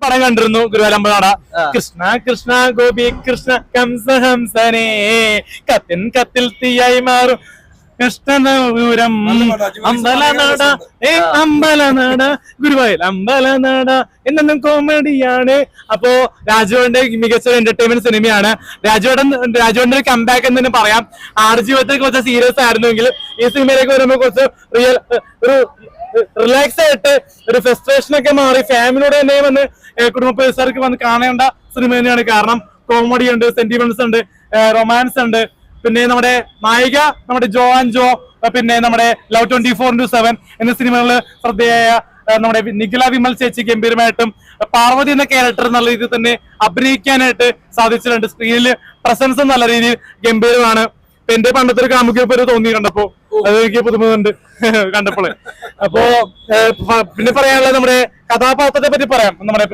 പടം കണ്ടിരുന്നു ഗുരുവായൂരമ്പലനട. കൃഷ്ണ കൃഷ്ണ ഗോപി കൃഷ്ണ കംസഹംസനേ കത്തിൻ കത്തിൽ തീയായി മാറും കൃഷ്ണപുരം അമ്പലനട അമ്പലനട ഗുരുവായൂർ അമ്പലനട എന്നും കോമഡിയാണ്. അപ്പോ രാജുവിന്റെ മികച്ച എന്റർടൈൻമെന്റ് സിനിമയാണ്. രാജുവിന്റെ ഒരു കംബാക്ക് എന്ന് തന്നെ പറയാം. ആടുജീവിതത്തിൽ കുറച്ച് സീരിയസ് ആയിരുന്നെങ്കിൽ ഈ സിനിമയിലേക്ക് വരുമ്പോൾ കുറച്ച് ഒരു റിലാക്സ് ആയിട്ട് ഒരു ഫ്രസ്ട്രേഷൻ ഒക്കെ മാറി ഫാമിലിയോടെ തന്നെ വന്ന് കുടുംബ പരിസരക്ക് വന്ന് കാണേണ്ട സിനിമ തന്നെയാണ്. കാരണം കോമഡി ഉണ്ട്, സെന്റിമെന്റ്സ് ഉണ്ട്, റൊമാൻസ് ഉണ്ട്. പിന്നെ നമ്മുടെ നായിക നമ്മുടെ ജോ ആൻഡ് ജോ, പിന്നെ നമ്മുടെ ലവ് 24/7 എന്ന സിനിമകളിൽ ശ്രദ്ധേയായ നമ്മുടെ നിഖില വിമൽ ചേച്ചി ഗംഭീരമായിട്ടും പാർവതി എന്ന ക്യാരക്ടർ നല്ല രീതിയിൽ തന്നെ അഭിനയിക്കാനായിട്ട് സാധിച്ചിട്ടുണ്ട്. സ്ക്രീനിൽ പ്രസൻസ് നല്ല രീതിയിൽ ഗംഭീരമാണ്. എന്റെ പണ്ടത്തെ ഒരു കാമുകിയെ പേര് തോന്നി കണ്ടപ്പോ, അത് എനിക്ക് പുതുമുണ്ട് കണ്ടപ്പോള്. അപ്പോ പിന്നെ പറയാനുള്ളത് നമ്മുടെ കഥാപാത്രത്തെ പറ്റി പറയാം. നമ്മുടെ